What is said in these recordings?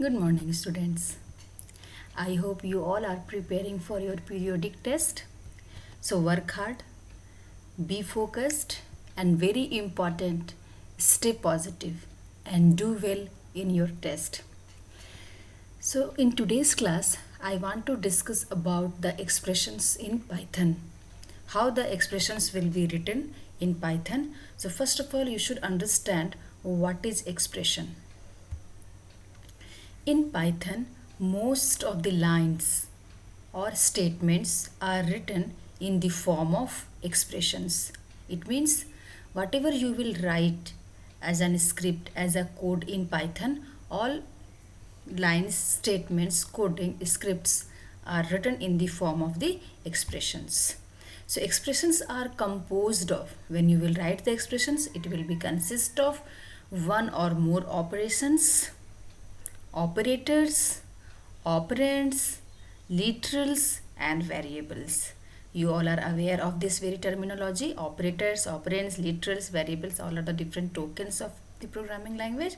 Good morning, students. I hope you all are preparing for your periodic test. So, work hard, be focused, and very important, stay positive and do well in your test. So, in today's class, I want to discuss about the expressions in Python. How the expressions will be written in Python. So, first of all, you should understand what is expression. In Python, most of the lines or statements are written in the form of expressions. It means whatever you will write as a script, as a code in Python, all lines, statements, coding, scripts are written in the form of the expressions. So expressions are composed of, when you will write the expressions, it will be consist of one or more operations, operators, operands, literals and variables. You all are aware of this very terminology. Operators, operands, literals, variables, all are the different tokens of the programming language.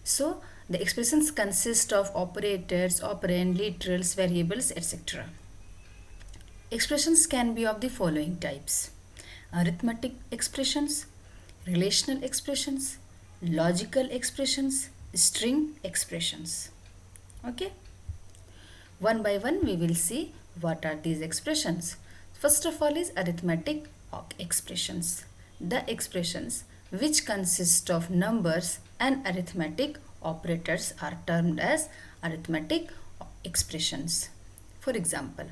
So the expressions consist of operators, operand, literals, variables, etc. Expressions can be of the following types: arithmetic expressions, relational expressions, logical expressions, string expressions. Okay, one by one we will see what are these expressions. First of all is arithmetic expressions. The expressions which consist of numbers and arithmetic operators are termed as arithmetic expressions. For example,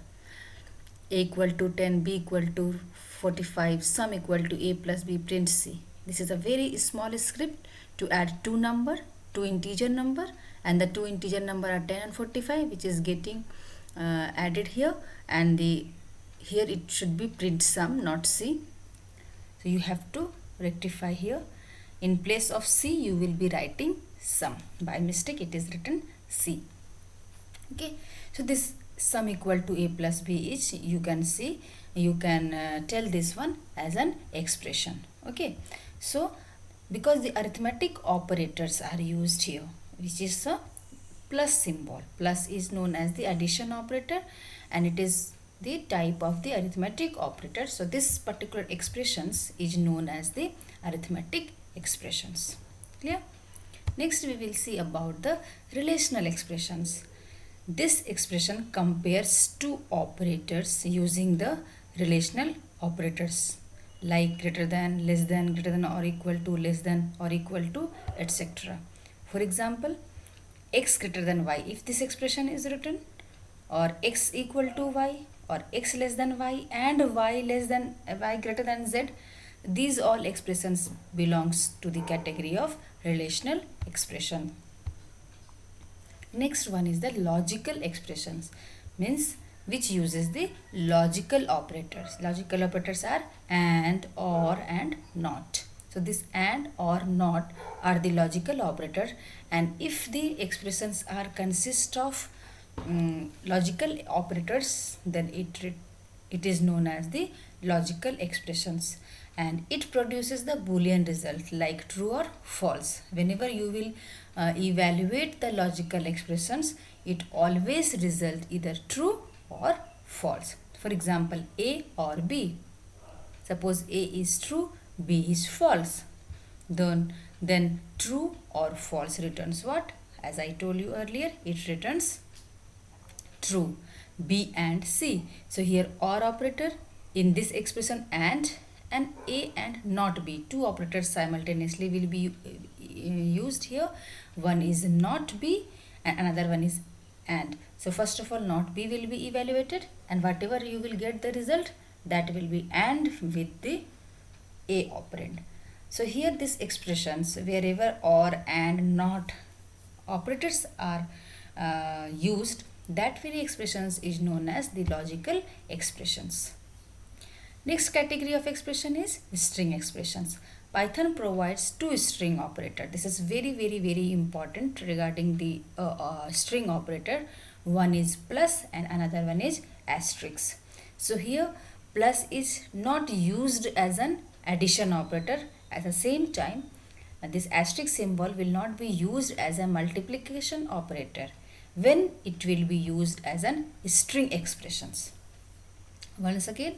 a equal to 10, b equal to 45, sum equal to a plus b, print c. This is a very small script to add two integer number, and the two integer number are 10 and 45, which is getting added here, and here it should be print sum, not c. So you have to rectify here. In place of c you will be writing sum. By mistake it is written c. Okay, so this sum equal to a plus b is, you can see, you can tell this one as an expression. Okay, so because the arithmetic operators are used here, which is a plus symbol. Plus is known as the addition operator, and it is the type of the arithmetic operator. So this particular expressions is known as the arithmetic expressions. Clear? Next we will see about the relational expressions. This expression compares two operators using the relational operators like greater than, less than, greater than or equal to, less than or equal to, etc. For example, x greater than y, if this expression is written, or x equal to y, or x less than y, and y less than y greater than z, these all expressions belongs to the category of relational expression. Next one is the logical expressions, means which uses the logical operators. Logical operators are and, or, and not. So this and, or, not are the logical operator, and if the expressions are consist of logical operators, then it is known as the logical expressions, and it produces the Boolean result like true or false. Whenever you will evaluate the logical expressions, it always result either true or false. For example, A or B. Suppose A is true, B is false. Then true or false returns what? As I told you earlier, it returns true. B and C. So here OR operator, in this expression and A and not B. Two operators simultaneously will be used here. One is not B and another one is and. So first of all not B will be evaluated, and whatever you will get the result, that will be and with the A operand. So here these expressions, wherever or and not operators are used, that very expressions is known as the logical expressions. Next category of expression is string expressions. Python provides two string operator. This is very important regarding the string operator. One is plus and another one is asterisk. So here plus is not used as an addition operator. At the same time, this asterisk symbol will not be used as a multiplication operator when it will be used as an string expressions. Once again,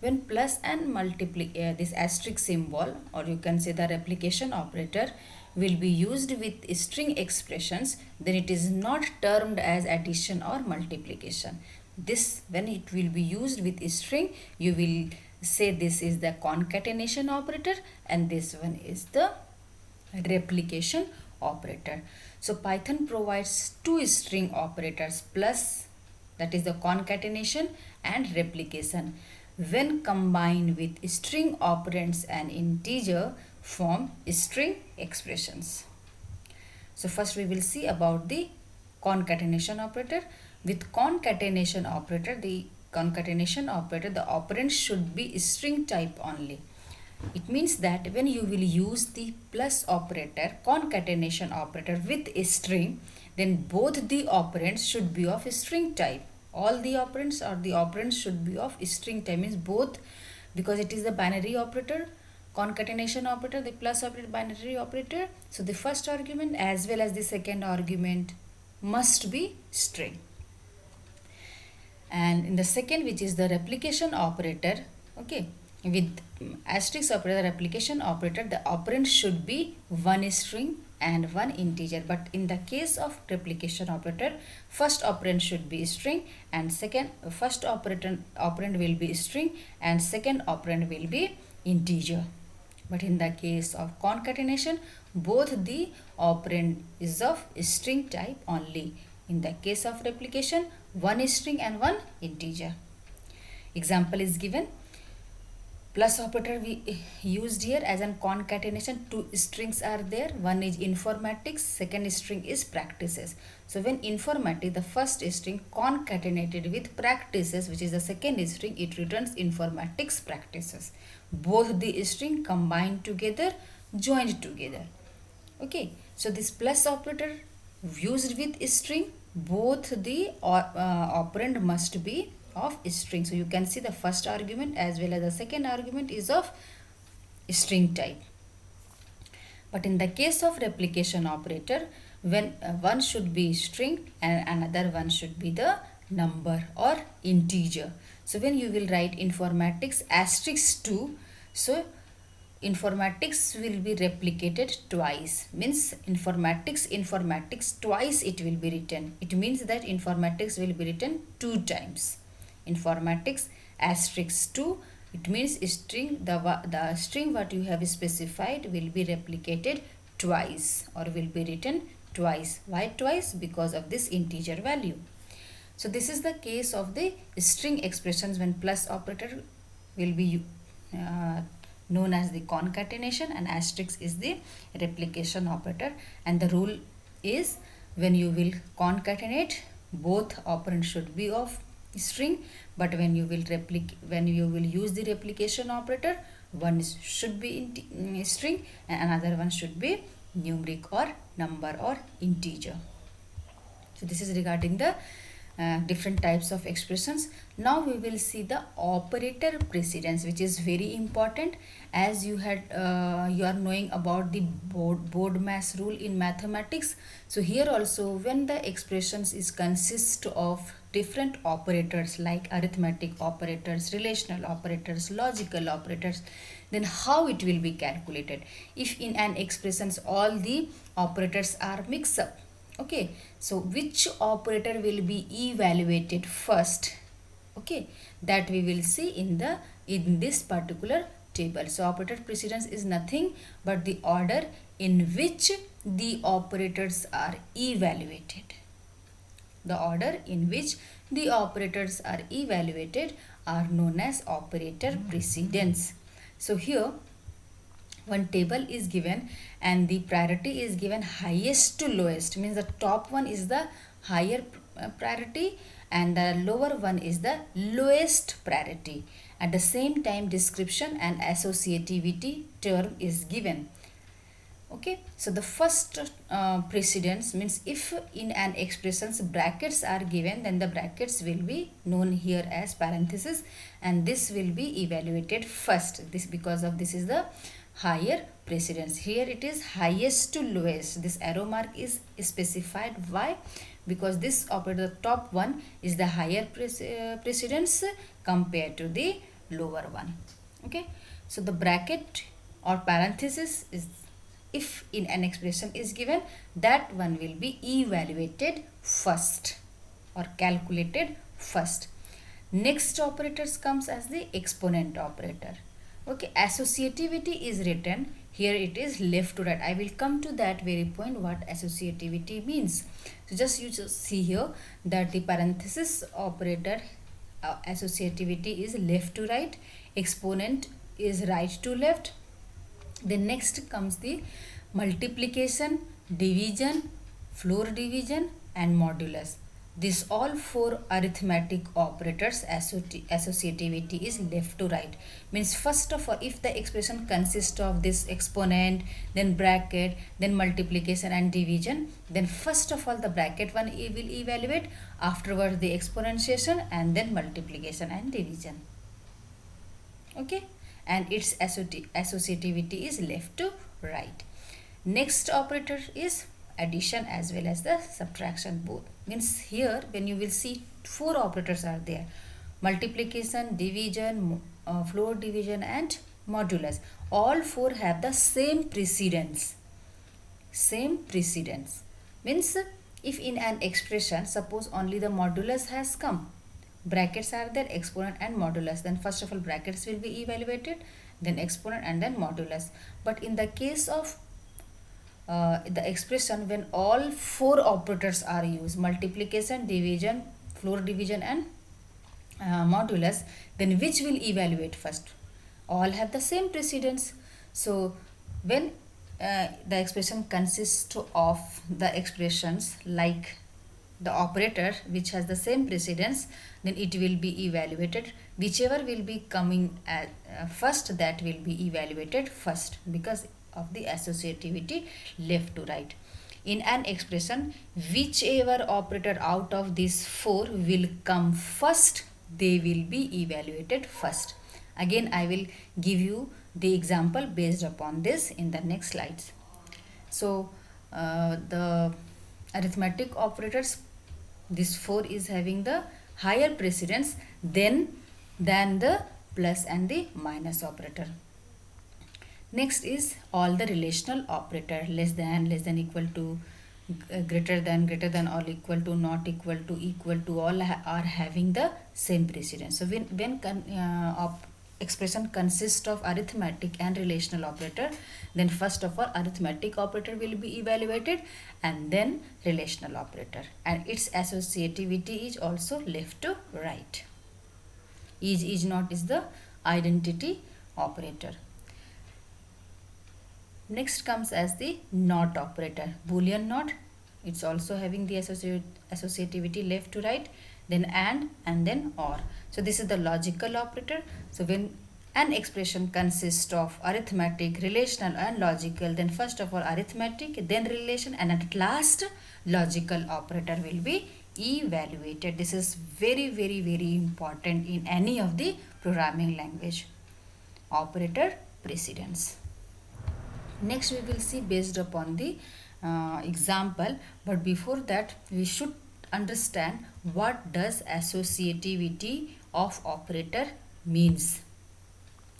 when plus and multiply this asterisk symbol, or you can say the replication operator, will be used with string expressions, then it is not termed as addition or multiplication. This, when it will be used with string, you will say this is the concatenation operator and this one is the replication operator. So Python provides two string operators, plus, that is the concatenation, and replication. When combined with string operands and integer, form string expressions. So first we will see about the concatenation operator. With concatenation operator, the operand should be string type only. It means that when you will use the plus operator, concatenation operator, with a string, then both the operands should be of string type. All the operands or the operands should be of string type, means both, because it is the binary operator, concatenation operator, the plus operator, binary operator. So the first argument as well as the second argument must be string. And in the second, which is the replication operator, okay, with asterisk operator, the replication operator, the operand should be one string and one integer. But in the case of replication operator, first operand should be string and first operand will be string and second operand will be integer. But in the case of concatenation, both the operand is of string type only. In the case of replication, one string and one integer. Example is given. Plus operator we used here as an concatenation. Two strings are there. One is informatics, second string is practices. So when informatics, the first string concatenated with practices, which is the second string, it returns informatics practices. Both the string combined together, joined together. Okay, so this plus operator used with string, both the operand must be of string. So you can see the first argument as well as the second argument is of string type. But in the case of replication operator, when one should be string and another one should be the number or integer. So when you will write informatics asterisk 2, so informatics will be replicated twice, means informatics twice it will be written. It means that informatics will be written two times. Informatics asterisk 2, it means string, the string what you have specified will be replicated twice or will be written twice. Why twice? Because of this integer value. So this is the case of the string expressions when plus operator will be known as the concatenation and asterisk is the replication operator. And the rule is when you will concatenate, both operands should be of string, but when you will use the replication operator, one should be in string and another one should be numeric or number or integer. So this is regarding the different types of expressions. Now we will see the operator precedence, which is very important, as you are knowing about the BODMAS rule in mathematics. So here also, when the expressions is consist of different operators like arithmetic operators, relational operators, logical operators, then how it will be calculated? If in an expressions all the operators are mixed up, okay, so which operator will be evaluated first? Okay, that we will see in this particular table. So operator precedence is nothing but the order in which the operators are evaluated. The order in which the operators are evaluated are known as operator precedence. So here one table is given and the priority is given highest to lowest, means the top one is the higher priority and the lower one is the lowest priority. At the same time, description and associativity term is given. Okay, so the first precedence means if in an expressions brackets are given, then the brackets will be known here as parenthesis and this will be evaluated first. This because of this is the higher precedence. Here it is highest to lowest. This arrow mark is specified. Why? Because this operator, the top one, is the higher precedence compared to the lower one. Okay, so the bracket or parenthesis is, if in an expression is given, that one will be evaluated first or calculated first. Next operators comes as the exponent operator. Okay, associativity is written here, it is left to right. I will come to that very point what associativity means. So just you just see here that the parenthesis operator associativity is left to right, exponent is right to left. Then next comes the multiplication, division, floor division and modulus. This all four arithmetic operators associativity is left to right. Means first of all, if the expression consists of this exponent, then bracket, then multiplication and division, then first of all the bracket one will evaluate, afterwards the exponentiation and then multiplication and division. Okay, and its associativity is left to right. Next operator is addition as well as the subtraction both. Means here when you will see four operators are there: multiplication, division, floor division and modulus. All four have the same precedence. Same precedence means if in an expression suppose only the modulus has come, brackets are there, exponent and modulus, then first of all brackets will be evaluated, then exponent and then modulus. But in the case of the expression when all four operators are used, multiplication, division, floor division and modulus, then which will evaluate first? All have the same precedence. So when the expression consists of the expressions like the operator which has the same precedence, then it will be evaluated. Whichever will be coming at first, that will be evaluated first because of the associativity left to right. In an expression, whichever operator out of these four will come first, they will be evaluated first. Again, I will give you the example based upon this in the next slides. So, the arithmetic operators, this 4 is having the higher precedence than the plus and the minus operator. Next is all the relational operator: less than, equal to, greater than or equal to, not equal to, all are having the same precedence. So when expression consists of arithmetic and relational operator, then first of all arithmetic operator will be evaluated and then relational operator, and its associativity is also left to right. Is not is the identity operator. Next comes as the not operator, boolean not. It's also having the associativity left to right, then and then or. So this is the logical operator. So when an expression consists of arithmetic, relational and logical, then first of all arithmetic, then relation, and at last logical operator will be evaluated. This is very important in any of the programming language. Operator precedence. Next we will see based upon the example, but before that we should understand what does associativity of operator means.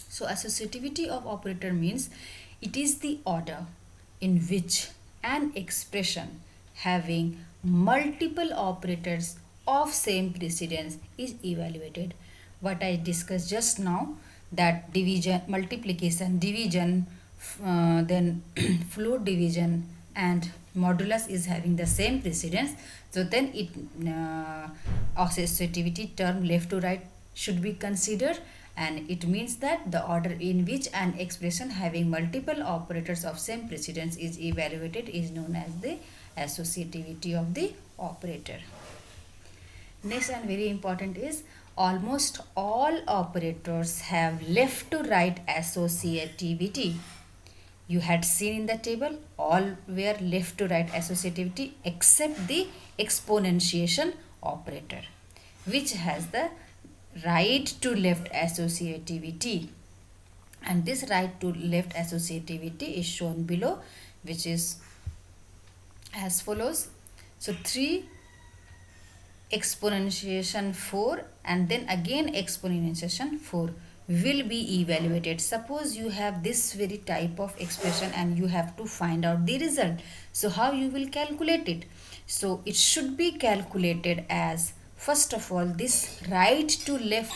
So associativity of operator means it is the order in which an expression having multiple operators of same precedence is evaluated. What I discussed just now, that division, multiplication, division, then floor division and modulus is having the same precedence, so then it associativity term left to right should be considered, and it means that the order in which an expression having multiple operators of same precedence is evaluated is known as the associativity of the operator. Next and very important is almost all operators have left to right associativity. You had seen in the table all were left to right associativity except the exponentiation operator, which has the right to left associativity. and this right to left associativity is shown below, which is as follows. So 3 exponentiation 4 and then again exponentiation 4 will be evaluated. Suppose you have this very type of expression and you have to find out the result. So how you will calculate it? So it should be calculated as, first of all, this right to left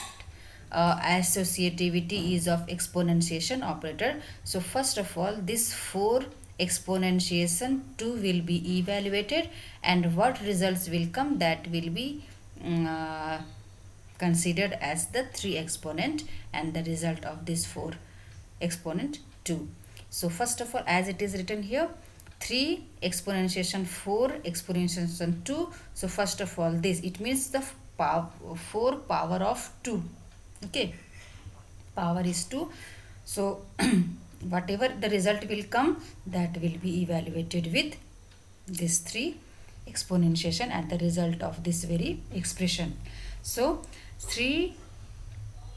associativity is of exponentiation operator. So first of all, this 4 exponentiation 2 will be evaluated, and what results will come, that will be considered as the 3 exponent and the result of this 4 exponent 2. So first of all, as it is written here, 3 exponentiation 4 exponentiation 2. So first of all, this, it means the 4 power of 2. Okay, power is 2. So whatever the result will come, that will be evaluated with this 3 exponentiation and the result of this very expression. So 3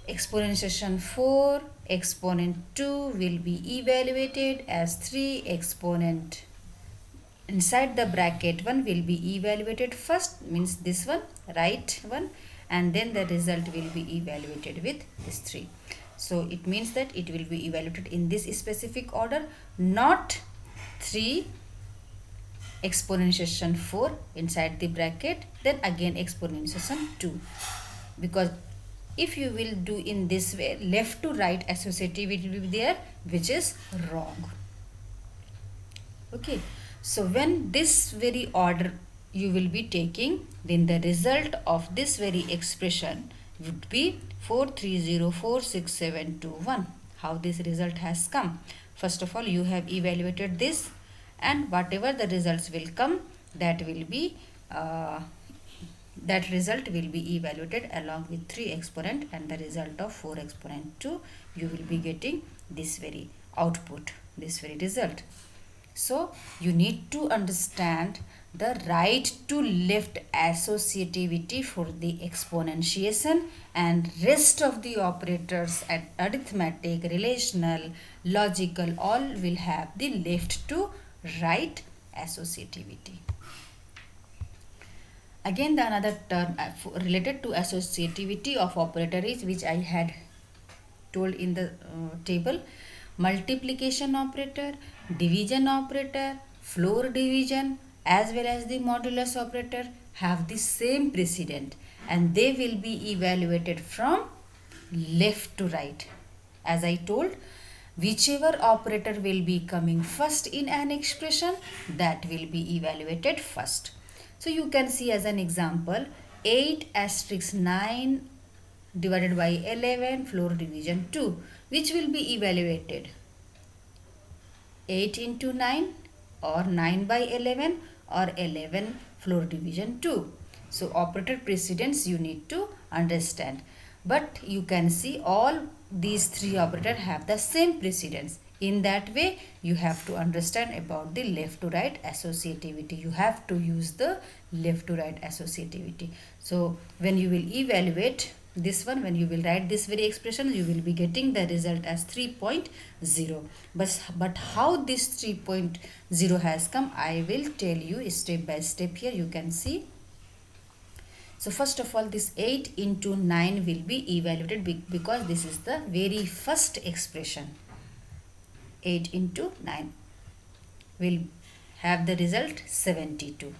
exponentiation 4 exponent 2 will be evaluated as 3 exponent inside the bracket 1 will be evaluated first, means this one, right one, and then the result will be evaluated with this 3. So it means that it will be evaluated in this specific order, not 3 exponentiation 4 inside the bracket, then again exponentiation 2. Because if you will do in this way, left to right associativity will be there, which is wrong. Okay, so when this very order you will be taking, then the result of this very expression would be 4304671. How this result has come? First of all, you have evaluated this, and whatever the results will come, that will be that result will be evaluated along with 3 exponent and the result of 4 exponent 2. You will be getting this very output, this very result. So you need to understand the right to left associativity for the exponentiation, and rest of the operators at arithmetic, relational, logical, all will have the left to right associativity. Again, the another term related to associativity of operator is, which I had told in the table, multiplication operator, division operator, floor division, as well as the modulus operator have the same precedent, and they will be evaluated from left to right. As I told, whichever operator will be coming first in an expression, that will be evaluated first. So you can see as an example, 8 asterisk 9 divided by 11 floor division 2, which will be evaluated, 8 into 9 or 9 by 11 or 11 floor division 2. So operator precedence you need to understand, but you can see all these 3 operators have the same precedence. In that way, you have to understand about the left to right associativity. You have to use the left to right associativity. So when you will evaluate this one, when you will write this very expression, you will be getting the result as 3.0. But how this 3.0 has come, I will tell you step by step. Here you can see. So first of all, this 8 into 9 will be evaluated because this is the very first expression. 8 into 9 will have the result 72.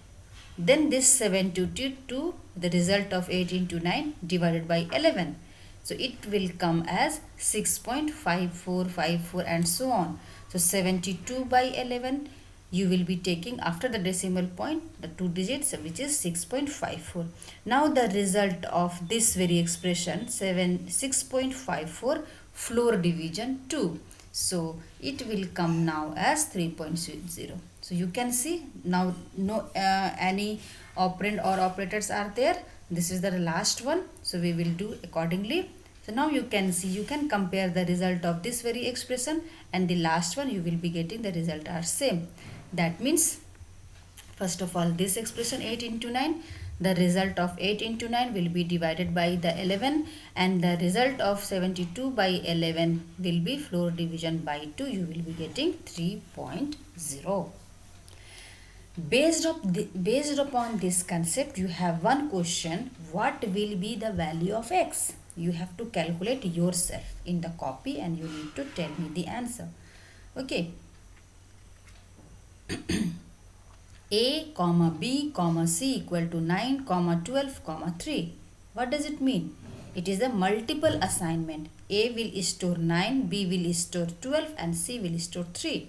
Then this 72, the result of 8 into 9 divided by 11. So it will come as 6.5454 and so on. So 72 by 11, you will be taking after the decimal point the 2 digits, which is 6.54. Now the result of this very expression, 6.54 floor division 2. So it will come now as 3.0. So you can see now no any operand or operators are there. This is the last one. So we will do accordingly. So now you can see, you can compare the result of this very expression and the last one, you will be getting the result are same. That means, first of all, this expression 8 into 9, the result of 8 into 9 will be divided by the 11, and the result of 72 by 11 will be floor division by 2. You will be getting 3.0. Based upon this concept, you have one question: what will be the value of x? You have to calculate yourself in the copy and you need to tell me the answer. Okay. A comma B comma C equal to 9 comma 12 comma 3. What does it mean? It is a multiple assignment. A will store 9, B will store 12 and C will store 3.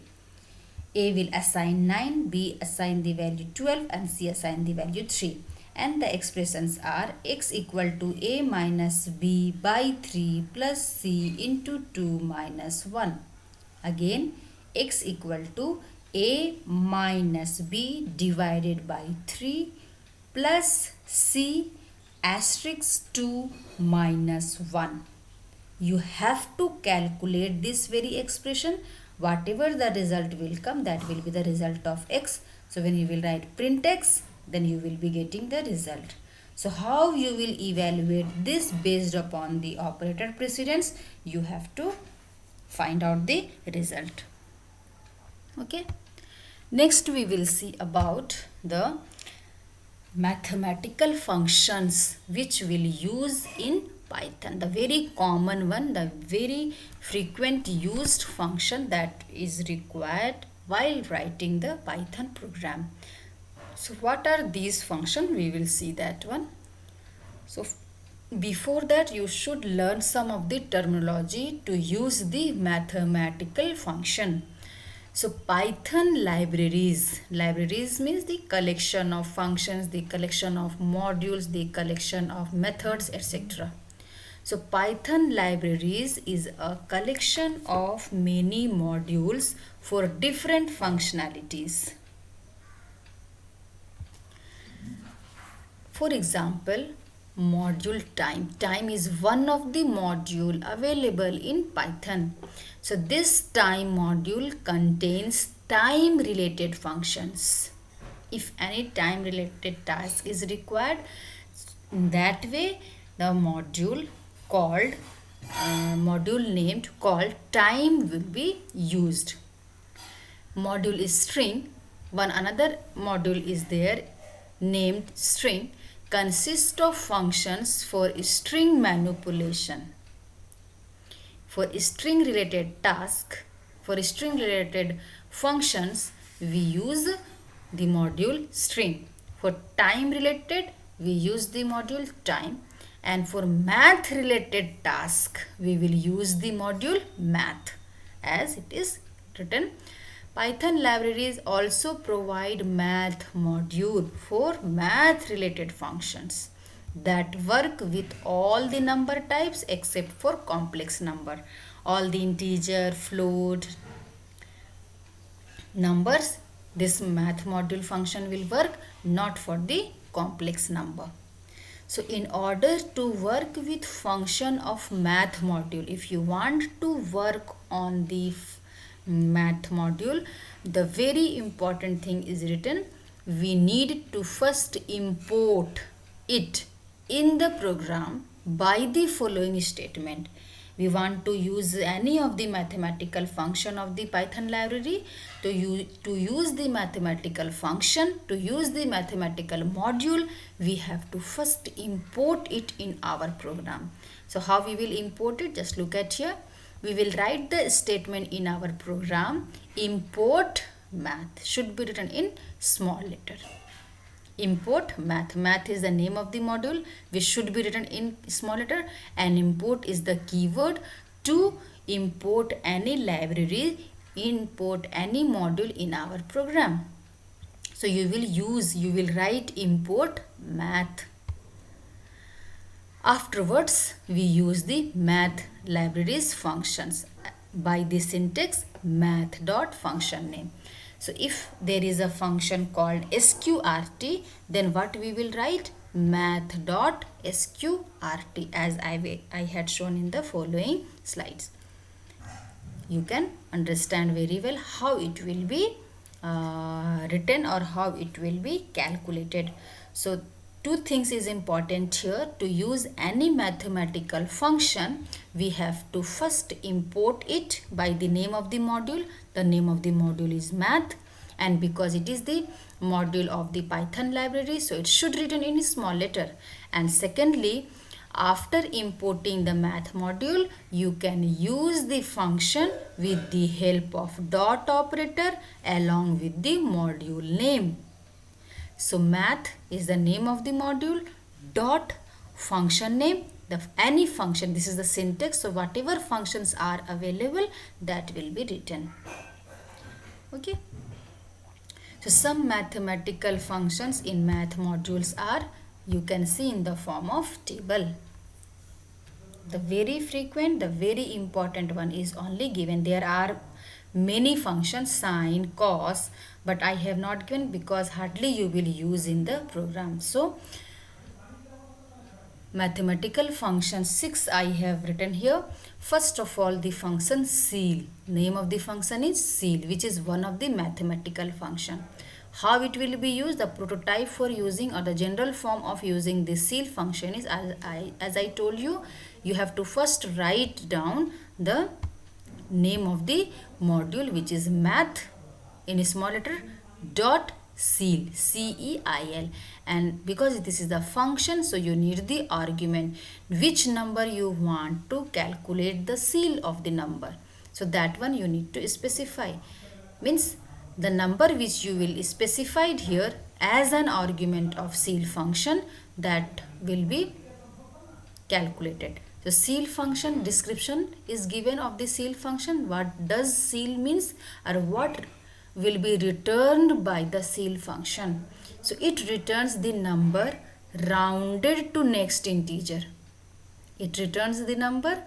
A will assign 9, B assign the value 12 and C assign the value 3. And the expressions are x equal to A minus B by 3 plus C into 2 minus 1. Again, x equal to A minus B divided by 3 plus C asterisk 2 minus 1. You have to calculate this very expression. Whatever the result will come, that will be the result of x. So when you will write print x, then you will be getting the result. So how you will evaluate this based upon the operator precedence? You have to find out the result. Okay. Next we will see about the mathematical functions which we'll use in Python. The very common one, the very frequent used function that is required while writing the Python program. So what are these functions? We will see that one. So before that, you should learn some of the terminology to use the mathematical function. So Python libraries means the collection of functions, the collection of modules, the collection of methods, etc. So Python libraries is a collection of many modules for different functionalities. For example, module time. Time is one of the module available in Python. So this time module contains time related functions. If any time related task is required, that way the module named called time will be used. Module is string. One another module is there named string, consists of functions for string manipulation. For string related task, for string related functions, we use the module string. For time related, we use the module time. And for math related task, we will use the module math as it is written. Python libraries also provide math module for math related functions that work with all the number types except for complex number. All the integer, float, numbers, this math module function will work, not for the complex number. So in order to work with function of math module, if you want to work on the math module, the very important thing is written. We need to first import it in the program by the following statement. We want to use any of the mathematical function of the Python library. To use the mathematical function, to use the mathematical module, we have to first import it in our program. So how we will import it? Just look at here. We will write the statement in our program. Import math should be written in small letter. Import math. Math is the name of the module which should be written in small letter, and import is the keyword to import any library, import any module in our program. So you will write import math. Afterwards, we use the math libraries functions by the syntax math.function name. So if there is a function called sqrt, then what we will write? Math.sqrt, as I had shown in the following slides. You can understand very well how it will be written or how it will be calculated. So two things is important here. To use any mathematical function, we have to first import it by the name of the module. The name of the module is math, and because it is the module of the Python library, so it should written in a small letter. And secondly, after importing the math module, you can use the function with the help of dot operator along with the module name. So math is the name of the module, dot function name, any function, this is the syntax, so whatever functions are available, that will be written. Okay. So some mathematical functions in math modules are, you can see in the form of table. The very frequent, the very important one is only given. There are many functions, sine, cos, but I have not given because hardly you will use in the program. So mathematical function 6 I have written here. First of all, the function ceil. Name of the function is ceil, which is one of the mathematical function. How it will be used, the prototype for using or the general form of using the ceil function is, as I told you, you have to first write down the name of the module, which is math in a small letter dot ceil, ceil, and because this is the function, so you need the argument, which number you want to calculate the ceil of the number. So that one you need to specify, means the number which you will specified here as an argument of ceil function, that will be calculated. So ceil function description is given of the ceil function. What does ceil means, or what will be returned by the ceil function? So it returns the number rounded to next integer. It returns the number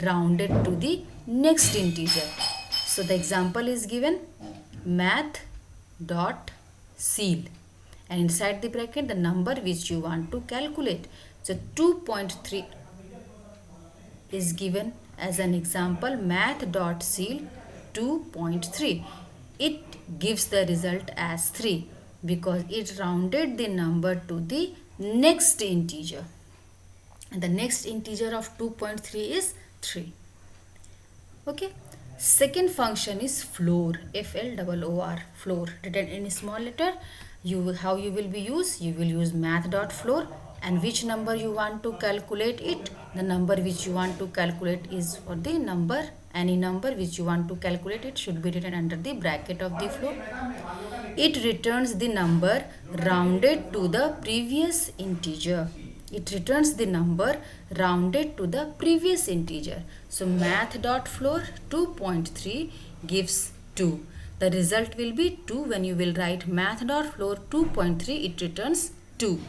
rounded to the next integer. So the example is given, math dot ceil, and inside the bracket the number which you want to calculate. So 2.3 is given as an example, math dot ceil 2.3. It gives the result as 3 because it rounded the number to the next integer, and the next integer of 2.3 is 3. Okay. Second function is floor, floor, floor, written in a small letter. How you will be used, you will use math dot floor, and which number you want to calculate it, the number which you want to calculate is for the number, any number which you want to calculate, it should be written under the bracket of the floor. It returns the number rounded to the previous integer. It returns the number rounded to the previous integer. So math dot floor 2.3 gives 2. The result will be 2. When you will write math dot floor 2.3, it returns 2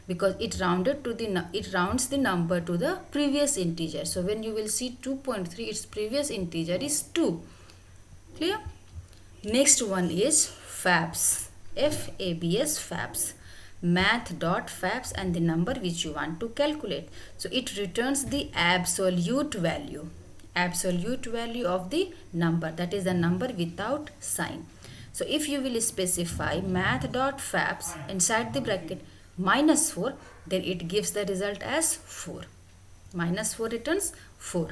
because it rounds the number to the previous integer. So when you will see 2.3, its previous integer is 2. Clear? Next one is fabs. F-A-B-S, fabs. Math dot fabs and the number which you want to calculate. So it returns the absolute value of the number, that is the number without sign. So if you will specify math dot fabs inside the bracket -4, then it gives the result as 4. -4 returns 4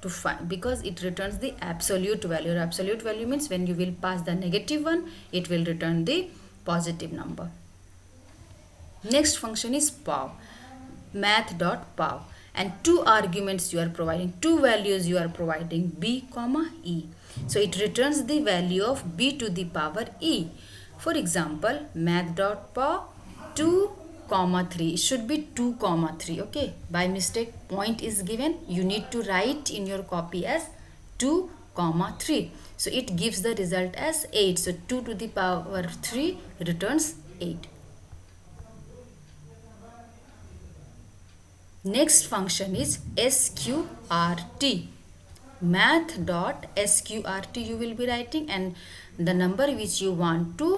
to 5 because it returns the absolute value. Absolute value means when you will pass the negative one, it will return the positive number. Next function is pow, math dot pow, and two arguments you are providing, two values you are providing, b comma e. So it returns the value of b to the power e. For example, math dot pow 2 comma 3, it should be 2 comma 3. Okay, by mistake point is given, you need to write in your copy as 2 comma 3. So it gives the result as 8. So 2 to the power 3 returns 8. Next function is sqrt. Math dot sqrt you will be writing, and the number which you want to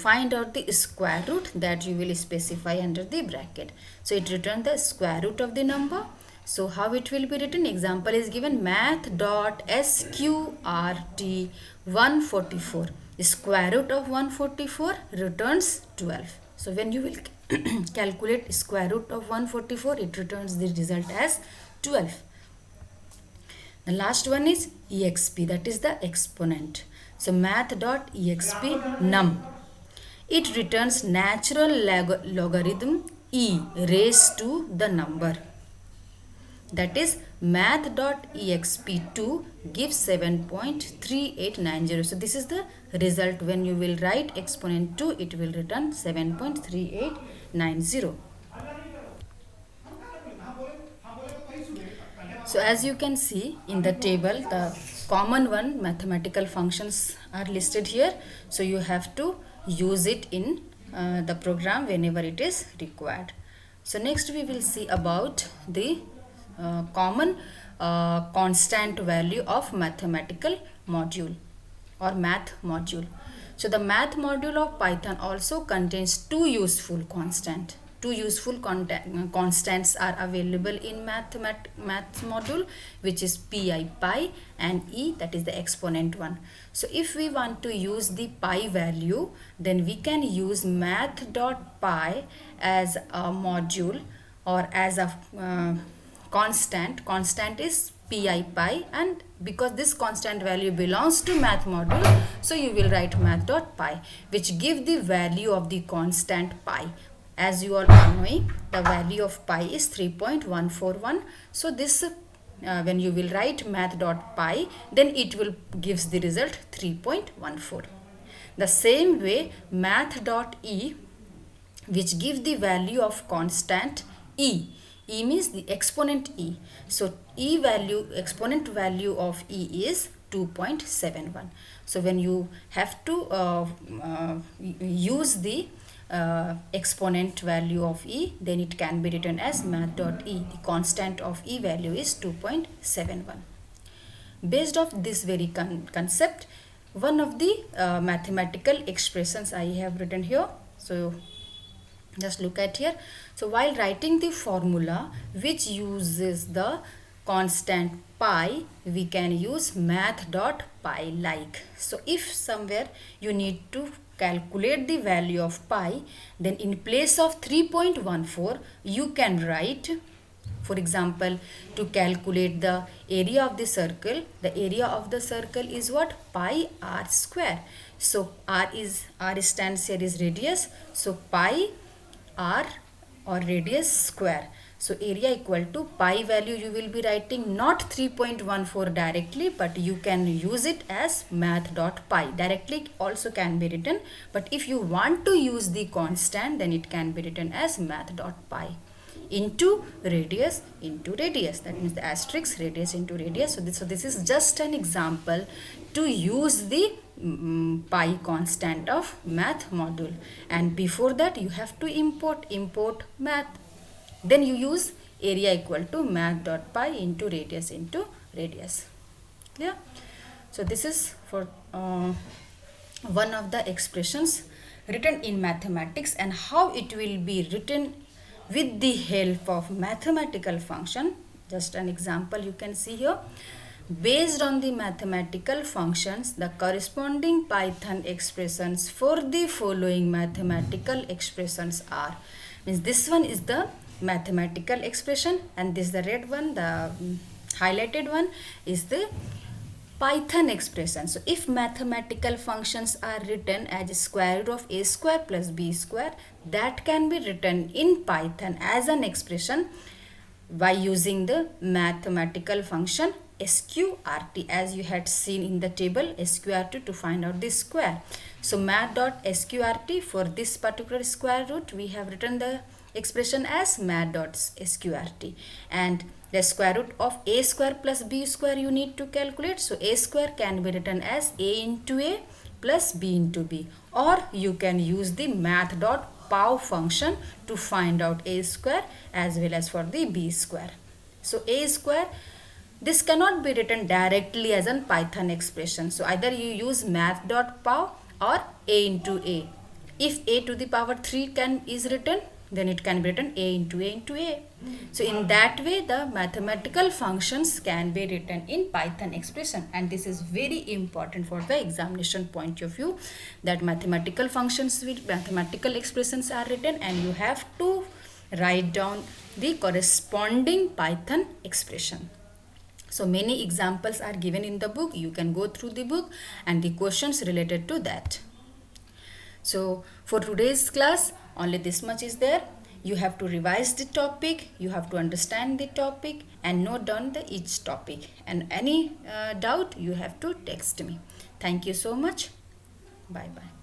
find out the square root, that you will specify under the bracket. So it returns the square root of the number. So how it will be written? Example is given, math dot sqrt 144. Square root of 144 returns 12. So when you will calculate square root of 144, it returns the result as 12. The last one is exp, that is the exponent. So math.exp num. It returns natural logarithm e raised to the number. That is math.exp2 gives 7.3890. So this is the result. When you will write exponent 2, it will return 7.3890. So as you can see in the table, the common one mathematical functions are listed here. So you have to use it in the program whenever it is required. So next we will see about the common constant value of mathematical module or math module. So the math module of Python also contains two useful constants. Two useful constants are available in math module, which is pi and e, that is the exponent one. So if we want to use the pi value, then we can use math.pi as a module or as a constant. Constant is pi, and because this constant value belongs to math module, so you will write math.pi, which give the value of the constant pi. As you all are knowing, the value of pi is 3.141. So this when you will write math.pi, then it will gives the result 3.14. The same way math.e, which gives the value of constant e. E means the exponent e. So e value, exponent value of e is 2.71. So when you have to use the exponent value of e, then it can be written as math.e. The constant of e value is 2.71. Based off this very concept, one of the mathematical expressions I have written here. So just look at here. So while writing the formula which uses the constant pi, we can use math.pi like. So if somewhere you need to calculate the value of pi, then in place of 3.14 you can write, for example, to calculate the area of the circle, the area of the circle is what? Pi r square. So r stands here is radius, so pi r or radius square. So area equal to pi value you will be writing not 3.14 directly, but you can use it as math.pi. Directly also can be written, but if you want to use the constant, then it can be written as math.pi into radius into radius. That means the asterisk radius into radius. So this is just an example to use the pi constant of math module, and before that you have to import math. Then you use area equal to math.pi into radius into radius. Clear? So this is for one of the expressions written in mathematics, and how it will be written with the help of mathematical function. Just an example you can see here. Based on the mathematical functions, the corresponding Python expressions for the following mathematical expressions are, means this one is the mathematical expression, and this the red one, the highlighted one, is the Python expression. So if mathematical functions are written as square root of a square plus b square, that can be written in Python as an expression by using the mathematical function sqrt, as you had seen in the table, sqrt to find out this square. So math.sqrt, for this particular square root we have written the expression as math.sqrt, and the square root of a square plus b square you need to calculate. So a square can be written as a into a plus b into b, or you can use the math.pow function to find out a square as well as for the b square. So a square, this cannot be written directly as a Python expression. So either you use math.pow or a into a. If a to the power 3 is written, then it can be written a into a into a. So in that way, the mathematical functions can be written in Python expression, and this is very important for the examination point of view, that mathematical functions with mathematical expressions are written, and you have to write down the corresponding Python expression. So many examples are given in the book. You can go through the book and the questions related to that. So for today's class, only this much is there. You have to revise the topic, you have to understand the topic and note down each topic. And any doubt, you have to text me. Thank you so much. Bye bye.